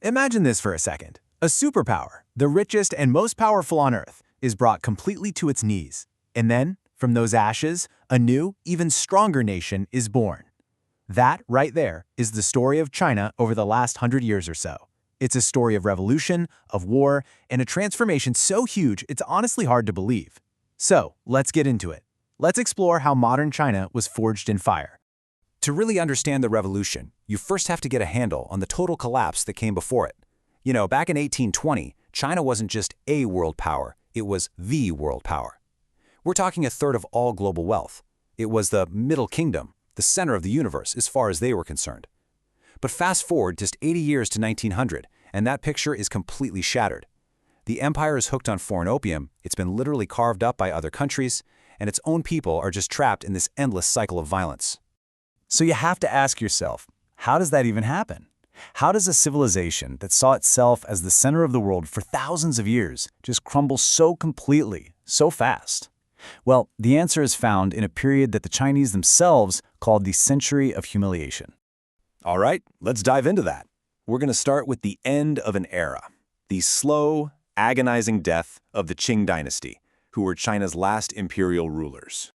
Imagine this for a second. A superpower, the richest and most powerful on Earth, is brought completely to its knees. And then, from those ashes, a new, even stronger nation is born. That, right there, is the story of China over the last 100 years or so. It's a story of revolution, of war, and a transformation so huge it's honestly hard to believe. So, let's get into it. Let's explore how modern China was forged in fire. To really understand the revolution, you first have to get a handle on the total collapse that came before it. Back in 1820, China wasn't just a world power, it was the world power. We're talking a third of all global wealth. It was the Middle Kingdom, the center of the universe as far as they were concerned. But fast forward just 80 years to 1900, and that picture is completely shattered. The empire is hooked on foreign opium, it's been literally carved up by other countries, and its own people are just trapped in this endless cycle of violence. So you have to ask yourself, how does that even happen? How does a civilization that saw itself as the center of the world for thousands of years just crumble so completely, so fast? Well, the answer is found in a period that the Chinese themselves called the Century of Humiliation. All right, let's dive into that. We're going to start with the end of an era, the slow, agonizing death of the Qing Dynasty, who were China's last imperial rulers.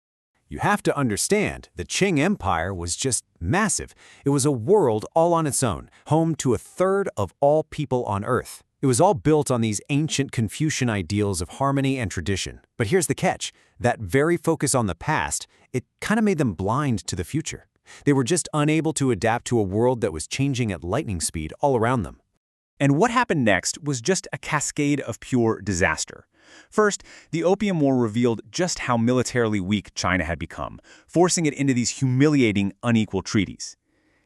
You have to understand, the Qing Empire was just massive. It was a world all on its own, home to a third of all people on Earth. It was all built on these ancient Confucian ideals of harmony and tradition. But here's the catch. That very focus on the past, it kind of made them blind to the future. They were just unable to adapt to a world that was changing at lightning speed all around them. And what happened next was just a cascade of pure disaster. First, the Opium War revealed just how militarily weak China had become, forcing it into these humiliating, unequal treaties.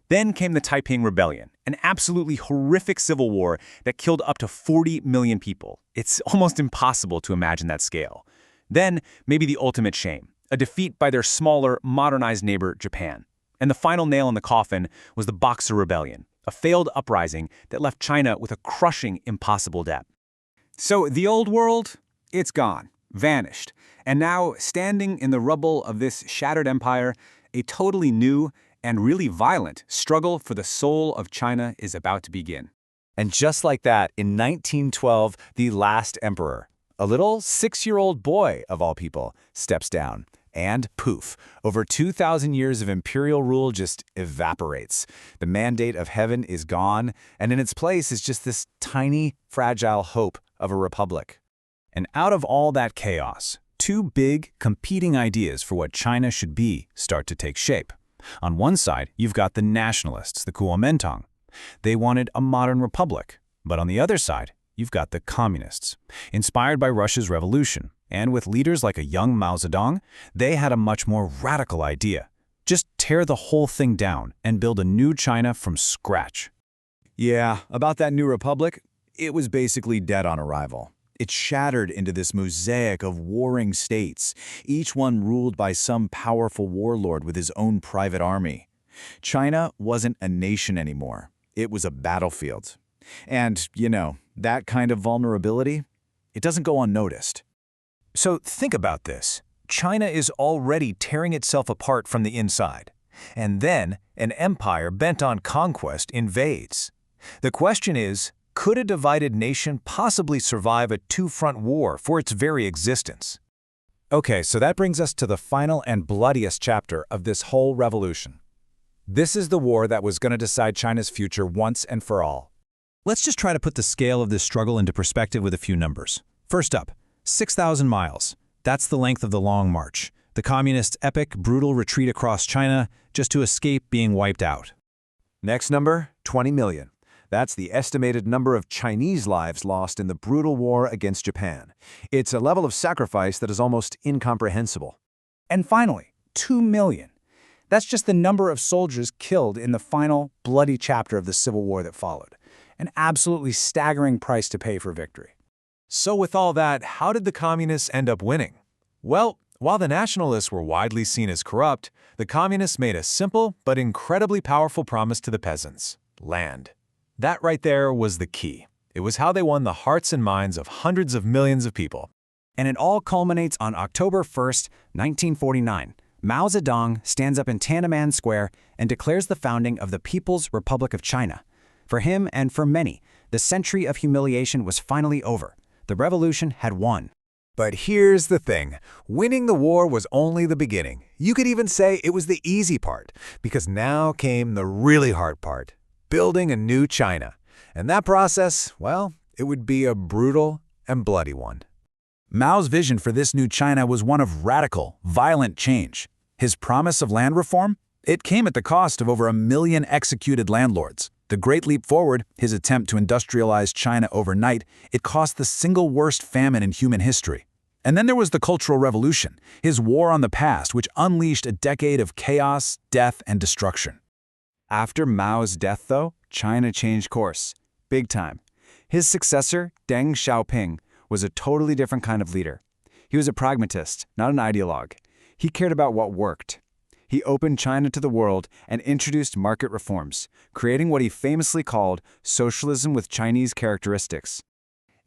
Then came the Taiping Rebellion, an absolutely horrific civil war that killed up to 40 million people. It's almost impossible to imagine that scale. Then, maybe the ultimate shame, a defeat by their smaller, modernized neighbor, Japan. And the final nail in the coffin was the Boxer Rebellion, a failed uprising that left China with a crushing, impossible debt. So the old world? It's gone, vanished, and now, standing in the rubble of this shattered empire, a totally new and really violent struggle for the soul of China is about to begin. And just like that, in 1912, the last emperor, a little 6-year-old boy of all people, steps down. And poof, over 2,000 years of imperial rule just evaporates. The mandate of heaven is gone, and in its place is just this tiny, fragile hope of a republic. And out of all that chaos, two big, competing ideas for what China should be start to take shape. On one side, you've got the nationalists, the Kuomintang. They wanted a modern republic. But on the other side, you've got the communists. Inspired by Russia's revolution, and with leaders like a young Mao Zedong, they had a much more radical idea. Just tear the whole thing down and build a new China from scratch. Yeah, about that new republic, it was basically dead on arrival. It shattered into this mosaic of warring states, each one ruled by some powerful warlord with his own private army. China wasn't a nation anymore. It was a battlefield. And, that kind of vulnerability, it doesn't go unnoticed. So think about this. China is already tearing itself apart from the inside. And then an empire bent on conquest invades. The question is, could a divided nation possibly survive a two-front war for its very existence? Okay, so that brings us to the final and bloodiest chapter of this whole revolution. This is the war that was going to decide China's future once and for all. Let's just try to put the scale of this struggle into perspective with a few numbers. First up, 6,000 miles. That's the length of the Long March. The communists' epic, brutal retreat across China just to escape being wiped out. Next number, 20 million. That's the estimated number of Chinese lives lost in the brutal war against Japan. It's a level of sacrifice that is almost incomprehensible. And finally, 2 million. That's just the number of soldiers killed in the final, bloody chapter of the civil war that followed. An absolutely staggering price to pay for victory. So with all that, how did the communists end up winning? Well, while the nationalists were widely seen as corrupt, the communists made a simple but incredibly powerful promise to the peasants: land. That right there was the key. It was how they won the hearts and minds of hundreds of millions of people. And it all culminates on October 1st, 1949. Mao Zedong stands up in Tiananmen Square and declares the founding of the People's Republic of China. For him and for many, The century of humiliation was finally over. The revolution had won. But here's the thing. Winning the war was only the beginning. You could even say it was the easy part, because now came the really hard part, building a new China. And that process, well, it would be a brutal and bloody one. Mao's vision for this new China was one of radical, violent change. His promise of land reform? It came at the cost of over 1 million executed landlords. The Great Leap Forward, his attempt to industrialize China overnight, it cost the single worst famine in human history. And then there was the Cultural Revolution, his war on the past, which unleashed a decade of chaos, death, and destruction. After Mao's death, though, China changed course. Big time. His successor, Deng Xiaoping, was a totally different kind of leader. He was a pragmatist, not an ideologue. He cared about what worked. He opened China to the world and introduced market reforms, creating what he famously called socialism with Chinese characteristics.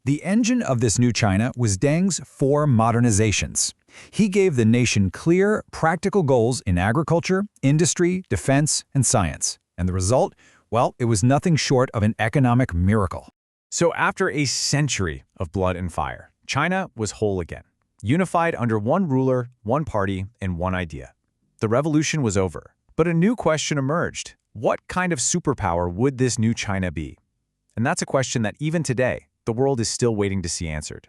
The engine of this new China was Deng's 4 modernizations. He gave the nation clear, practical goals in agriculture, industry, defense, and science. And the result? Well, it was nothing short of an economic miracle. So after a century of blood and fire, China was whole again, unified under one ruler, one party, and one idea. The revolution was over, but a new question emerged. What kind of superpower would this new China be? And that's a question that even today, the world is still waiting to see answered.